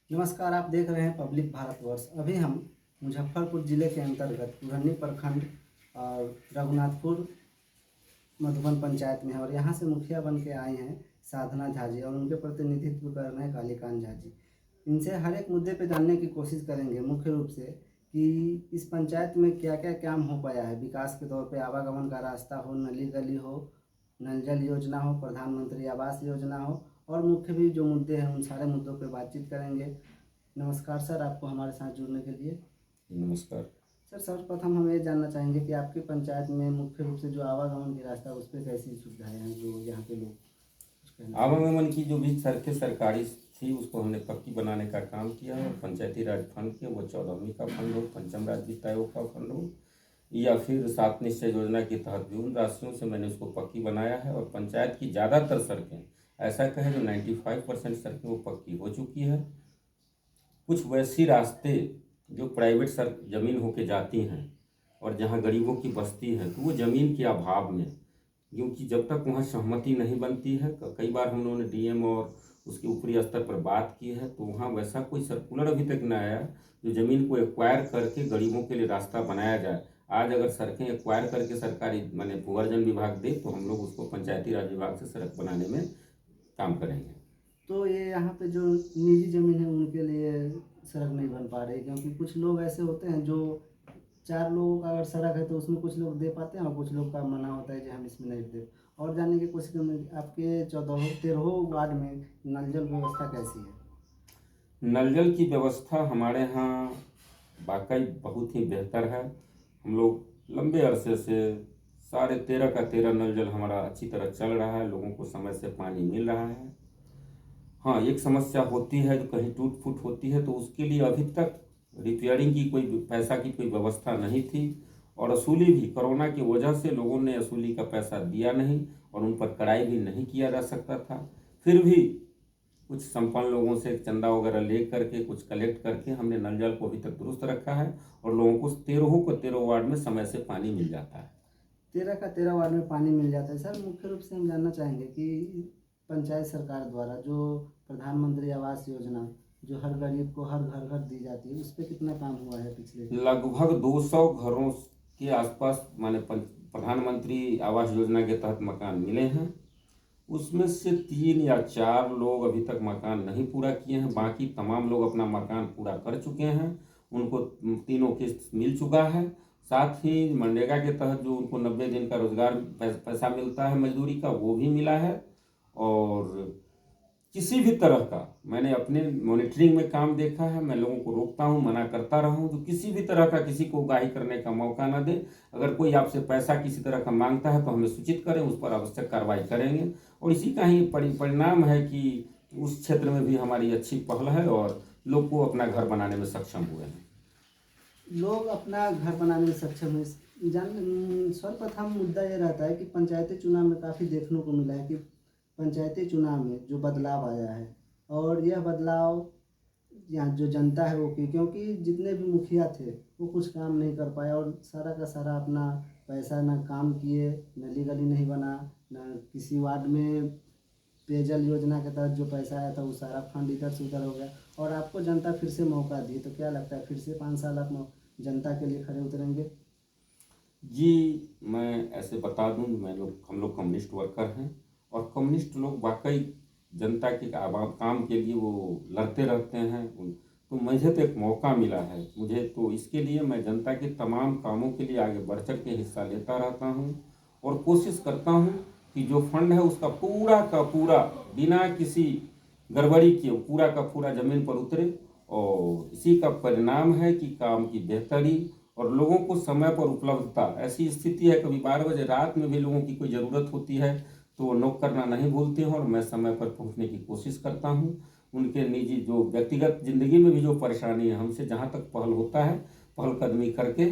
नमस्कार, आप देख रहे हैं पब्लिक भारतवर्ष। अभी हम मुजफ्फरपुर ज़िले के अंतर्गत पुरनी प्रखंड और रघुनाथपुर मधुबन पंचायत में है और यहाँ से मुखिया बन के आए हैं साधना झा जी और उनके प्रतिनिधित्व कर रहे हैं कालीकांत झा जी। इनसे हर एक मुद्दे पे जानने की कोशिश करेंगे, मुख्य रूप से कि इस पंचायत में क्या क्या काम हो पाया है विकास के तौर पे। आवागमन का रास्ता हो, नली गली हो, नल जल योजना हो, प्रधानमंत्री आवास योजना हो और मुख्य भी जो मुद्दे हैं उन सारे मुद्दों पे बातचीत करेंगे। नमस्कार सर, आपको हमारे साथ जुड़ने के लिए। नमस्कार। सर, सर्वप्रथम हम ये जानना चाहेंगे कि आपकी पंचायत में मुख्य रूप से जो आवागमन की रास्ता है उस पर कैसी सुविधाएं हैं, जो यहाँ के लोग कुछ कहना चाहेंगे। आवागमन की जो भी सड़कें सरकारी थी उसको हमने पक्की बनाने का काम किया है। पंचायती राज फंड के, वो 14वीं का फंड हो, पंचम राज्य वित्त आयोग का फंड हो या फिर सात निश्चय योजना के तहत भी उन राशियों से मैंने उसको पक्की बनाया है। और पंचायत की ज़्यादातर सड़कें, ऐसा कहें जो 95% सड़कें वो पक्की हो चुकी है। कुछ वैसी रास्ते जो प्राइवेट सर जमीन होके जाती हैं और जहाँ गरीबों की बस्ती है, तो वो ज़मीन के अभाव में, क्योंकि जब तक वहाँ सहमति नहीं बनती है, कई बार हम लोगों ने डीएम और उसके ऊपरी स्तर पर बात की है, तो वहाँ वैसा कोई सर्कुलर अभी तक नहीं आया जो ज़मीन को एक्वायर करके गरीबों के लिए रास्ता बनाया जाए। आज अगर सड़कें एक्वायर करके सरकारी माने भूअर्जन विभाग दे तो हम लोग उसको पंचायती राज विभाग से सड़क बनाने में काम करेंगे। तो ये यहाँ पे जो निजी ज़मीन है उनके लिए सड़क नहीं बन पा रही, क्योंकि कुछ लोग ऐसे होते हैं जो 4 लोगों का अगर सड़क है तो उसमें कुछ लोग दे पाते हैं और कुछ लोग का मना होता है कि हम इसमें नहीं दे। और जानने की कोशिश करेंगे आपके 13 वार्ड में नल जल व्यवस्था कैसी है। नल जल की व्यवस्था हमारे यहाँ वाकई बहुत ही बेहतर है। हम लोग लंबे अरसे से 13.5 का 13 नल जल हमारा अच्छी तरह चल रहा है, लोगों को समय से पानी मिल रहा है। हाँ, एक समस्या होती है जो कहीं टूट फूट होती है, तो उसके लिए अभी तक रिपेयरिंग की कोई पैसा की कोई व्यवस्था नहीं थी और वसूली भी कोरोना की वजह से लोगों ने वसूली का पैसा दिया नहीं और उन पर कड़ाई भी नहीं किया जा सकता था। फिर भी कुछ संपन्न लोगों से चंदा वगैरह ले करके कुछ कलेक्ट करके हमने नल जल को अभी तक दुरुस्त रखा है और लोगों को 13 को 13 वार्ड में समय से पानी मिल जाता है। 13 का 13 वार्ड में पानी मिल जाता है। सर, मुख्य रूप से हम जानना चाहेंगे कि पंचायत सरकार द्वारा जो प्रधानमंत्री आवास योजना जो हर गरीब को हर घर घर दी जाती है, उस पर कितना काम हुआ है पिछले। लगभग 200 घरों के आसपास माने प्रधानमंत्री आवास योजना के तहत मकान मिले हैं। उसमें से 3 या 4 लोग अभी तक मकान नहीं पूरा किए हैं, बाकी तमाम लोग अपना मकान पूरा कर चुके हैं। उनको तीनों किस्त मिल चुका है। साथ ही मनरेगा के तहत जो उनको 90 दिन का रोजगार पैसा मिलता है मजदूरी का, वो भी मिला है। और किसी भी तरह का मैंने अपने मॉनिटरिंग में काम देखा है, मैं लोगों को रोकता हूं, मना करता रहा हूं, जो किसी भी तरह का किसी को उगाही करने का मौका ना दे। अगर कोई आपसे पैसा किसी तरह का मांगता है तो हमें सूचित करें, उस पर आवश्यक कार्रवाई करेंगे। और इसी का ही परिणाम है कि उस क्षेत्र में भी हमारी अच्छी पहल है और लोग को अपना घर बनाने में सक्षम हुए हैं। लोग अपना घर बनाने में सक्षम है। सर्वप्रथम मुद्दा ये रहता है कि पंचायती चुनाव में काफ़ी देखने को मिला है कि पंचायती चुनाव में जो बदलाव आया है और यह बदलाव यहाँ जो जनता है वो की, क्योंकि जितने भी मुखिया थे वो कुछ काम नहीं कर पाए और सारा का सारा अपना पैसा ना काम किए, नली गली नहीं बना, न किसी वार्ड में पेयजल योजना के तहत जो पैसा आया था वो सारा फंड इधर से उधर हो गया। और आपको जनता फिर से मौका दी, तो क्या लगता है फिर से 5 साल आप जनता के लिए खड़े उतरेंगे। जी, मैं ऐसे बता दूं, हम लोग कम्युनिस्ट वर्कर हैं और कम्युनिस्ट लोग वाकई जनता के काम के लिए वो लड़ते रहते हैं। तो मुझे तो एक मौका मिला है, मुझे तो इसके लिए मैं जनता के तमाम कामों के लिए आगे बढ़ चढ़ के हिस्सा लेता रहता हूँ और कोशिश करता हूँ कि जो फंड है उसका पूरा का पूरा बिना किसी गड़बड़ी के पूरा का पूरा ज़मीन पर उतरे। और इसी का परिणाम है कि काम की बेहतरी और लोगों को समय पर उपलब्धता। ऐसी स्थिति है कभी 12 बजे रात में भी लोगों की कोई ज़रूरत होती है तो वो नोक करना नहीं भूलते हैं और मैं समय पर पहुंचने की कोशिश करता हूं। उनके निजी जो व्यक्तिगत ज़िंदगी में भी जो परेशानी है, हमसे जहां तक पहल होता है पहलकदमी करके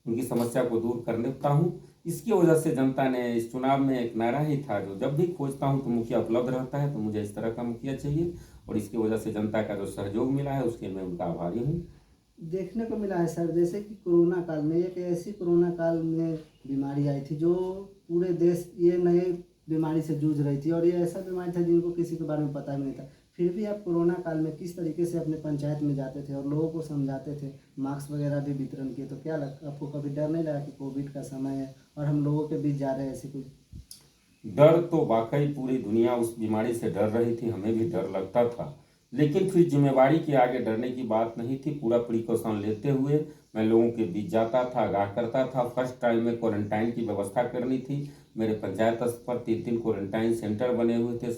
उनकी समस्या को दूर कर लेता हूँ। इसकी वजह से जनता ने इस चुनाव में एक नारा ही था, जो जब भी खोजता हूँ तो मुखिया उपलब्ध रहता है, तो मुझे इस तरह का मुखिया चाहिए। और इसकी वजह से जनता का जो सहयोग मिला है उसके मैं उनका आभारी हूँ। देखने को मिला है सर, जैसे कि कोरोना काल में, एक ऐसी कोरोना काल में बीमारी आई थी जो पूरे देश ये नए बीमारी से जूझ रही थी और ये ऐसा बीमारी था जिनको किसी के बारे में पता भी नहीं था। फिर भी आप कोरोना काल में किस तरीके से अपने पंचायत में जाते थे और लोगों को समझाते थे, मास्क वगैरह भी वितरण किए, तो क्या लग आपको कभी डर नहीं लगा कि कोविड का समय है और हम लोगों के बीच जा रहे हैं ऐसी कुछ? डर तो वाकई पूरी दुनिया उस बीमारी से डर रही थी, हमें भी डर लगता था, लेकिन फिर जिम्मेवारी के आगे डरने की बात नहीं थी। पूरा प्रिकॉशन लेते हुए मैं लोगों के बीच जाता था, आगाह करता था। फर्स्ट टाइम में क्वारंटाइन की व्यवस्था करनी थी। मेरे पंचायत स्तर पर 3 क्वारंटाइन सेंटर बने हुए थे।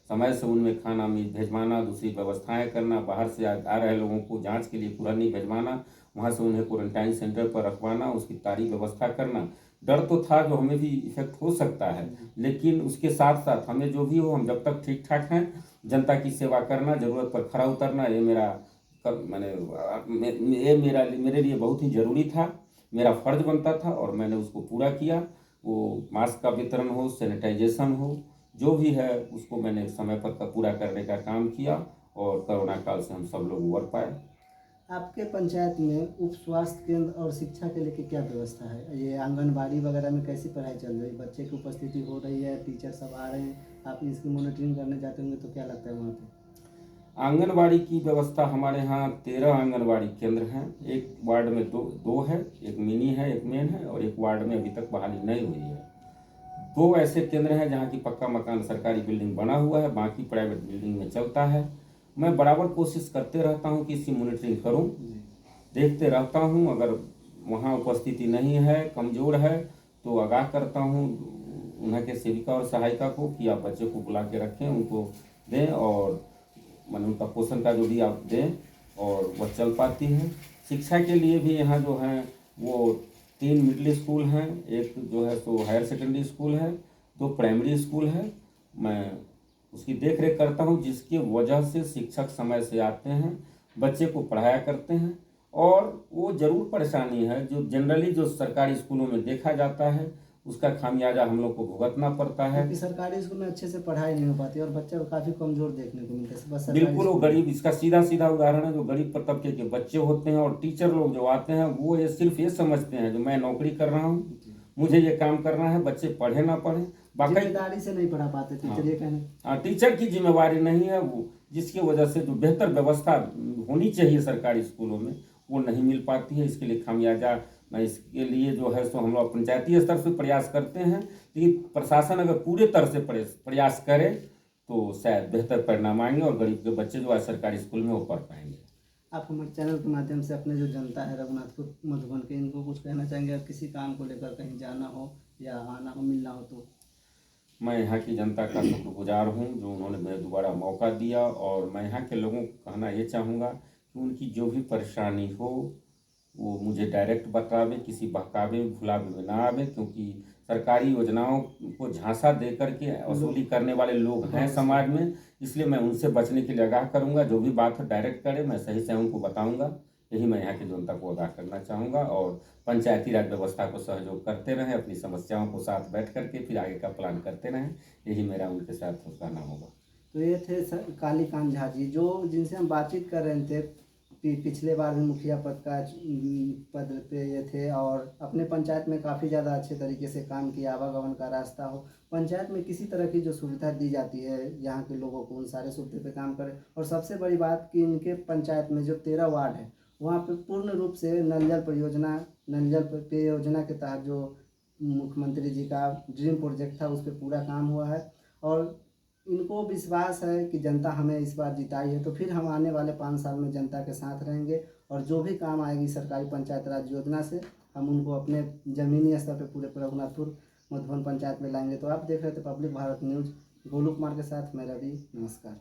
समय से उनमें खाना भिजवाना, दूसरी व्यवस्थाएं करना, बाहर से आ रहे लोगों को जांच के लिए पुरानी भिजवाना, वहाँ से उन्हें क्वारंटाइन सेंटर पर रखवाना, उसकी सारी व्यवस्था करना। डर तो था जो हमें भी इफेक्ट हो सकता है, लेकिन उसके साथ साथ हमें जो भी हो, हम जब तक ठीक ठाक हैं, जनता की सेवा करना, जरूरत पर खरा उतरना, ये मेरा ये मेरे लिए बहुत ही जरूरी था, मेरा फर्ज बनता था और मैंने उसको पूरा किया। वो मास्क का वितरण हो, सैनिटाइजेशन हो, जो भी है उसको मैंने समय पर पूरा करने का काम किया और कोरोना काल से हम सब लोग उबर पाए। आपके पंचायत में उप स्वास्थ्य केंद्र और शिक्षा के लेके क्या व्यवस्था है? ये आंगनबाड़ी वगैरह में कैसी पढ़ाई चल रही है? बच्चे की उपस्थिति हो रही है, टीचर सब आ रहे हैं, आप इसकी मॉनिटरिंग करने जाते होंगे, तो क्या लगता है वहाँ पे? आंगनबाड़ी की व्यवस्था हमारे यहाँ 13 आंगनबाड़ी केंद्र हैं। एक वार्ड में दो है, एक मिनी है, एक मेन है, और एक वार्ड में अभी तक बहाली नहीं हुई है। 2 ऐसे केंद्र हैं जहाँ की पक्का मकान सरकारी बिल्डिंग बना हुआ है, बाकी प्राइवेट बिल्डिंग में चलता है। मैं बराबर कोशिश करते रहता हूँ कि इसकी मॉनिटरिंग करूँ, देखते रहता हूँ। अगर वहाँ उपस्थिति नहीं है, कमज़ोर है, तो आगाह करता हूँ उन्हें के सेविका और सहायिका को कि आप बच्चे को बुला के रखें, उनको दें, और उनका पोषण का जो भी आप दें, और वह चल पाती है। शिक्षा के लिए भी यहाँ जो है वो 3 मिडिल स्कूल हैं, एक जो है सो हायर सेकेंडरी स्कूल है, 2 प्राइमरी स्कूल है। मैं उसकी देख रेख करता हूँ, जिसकी वजह से शिक्षक समय से आते हैं, बच्चे को पढ़ाया करते हैं। और वो ज़रूर परेशानी है जो जनरली जो सरकारी स्कूलों में देखा जाता है, उसका खामियाजा हम लोग को भुगतना पड़ता है। क्योंकि सरकारी स्कूल में अच्छे से पढ़ाई नहीं हो पाती और बच्चे काफ़ी कमज़ोर देखने को मिलते हैं, बस सरकारी बिल्कुल, वो स्कूल में। गरीब, इसका सीधा सीधा उदाहरण है, जो गरीब तबके के बच्चे होते हैं और टीचर लोग जो आते हैं, वो ये सिर्फ ये समझते हैं जो मैं नौकरी कर रहा हूँ, मुझे ये काम करना है, बच्चे पढ़े ना पढ़े, बाकी जिम्मेदारी से नहीं पढ़ा पाते टीचर, ये कहने। टीचर की जिम्मेवारी नहीं है वो, जिसकी वजह से जो बेहतर व्यवस्था होनी चाहिए सरकारी स्कूलों में, वो नहीं मिल पाती है। इसके लिए खामियाजा मैं इसके लिए जो है सो हम लोग पंचायती स्तर से प्रयास करते हैं, लेकिन प्रशासन अगर पूरे तरह से प्रयास करे तो शायद बेहतर परिणाम आएंगे और गरीब के बच्चे जो है सरकारी स्कूल में वो पढ़ पाएंगे। आप हमारे चैनल के माध्यम से अपने जो जनता है रघुनाथपुर मधुबन के, इनको कुछ कहना चाहेंगे? अगर किसी काम को लेकर कहीं जाना हो या आना हो, मिलना हो, तो? मैं यहाँ की जनता का शुक्रगुजार हूँ जो उन्होंने मुझे दोबारा मौका दिया, और मैं यहाँ के लोगों को कहना ये चाहूँगा कि उनकी जो भी परेशानी हो वो मुझे डायरेक्ट बतावे, किसी बहकावे भुलावे में ना आवे, क्योंकि सरकारी योजनाओं को झांसा दे करके वसूली करने वाले लोग हैं समाज में, इसलिए मैं उनसे बचने के लिए आगाह करूँगा। जो भी बात है डायरेक्ट करे, मैं सही से उनको बताऊँगा। यही मैं यहाँ की जनता को आगाह करना चाहूँगा, और पंचायती राज व्यवस्था को सहयोग करते रहें, अपनी समस्याओं को साथ बैठ करके फिर आगे का प्लान करते रहें, यही मेरा उनके साथ कहना होगा। तो ये थे कालीकांत झा जी, जो जिनसे हम बातचीत कर रहे थे। पिछले बार भी मुखिया पद पे ये थे और अपने पंचायत में काफ़ी ज़्यादा अच्छे तरीके से काम किया। आवागमन का रास्ता हो, पंचायत में किसी तरह की जो सुविधा दी जाती है यहाँ के लोगों को, उन सारे सुविधा पे काम करें। और सबसे बड़ी बात कि इनके पंचायत में जो 13 वार्ड है, वहाँ पे पूर्ण रूप से नल जल पेय योजना के तहत जो मुख्यमंत्री जी का ड्रीम प्रोजेक्ट था, उस पर पूरा काम हुआ है। और इनको विश्वास है कि जनता हमें इस बार जिताई है, तो फिर हम आने वाले 5 साल में जनता के साथ रहेंगे और जो भी काम आएगी सरकारी पंचायत राज योजना से, हम उनको अपने ज़मीनी स्तर पर पूरे रघुनाथपुर मधुबन पंचायत में लाएंगे। तो आप देख रहे थे पब्लिक भारत न्यूज़, गोलू कुमार के साथ मैं रवि। नमस्कार।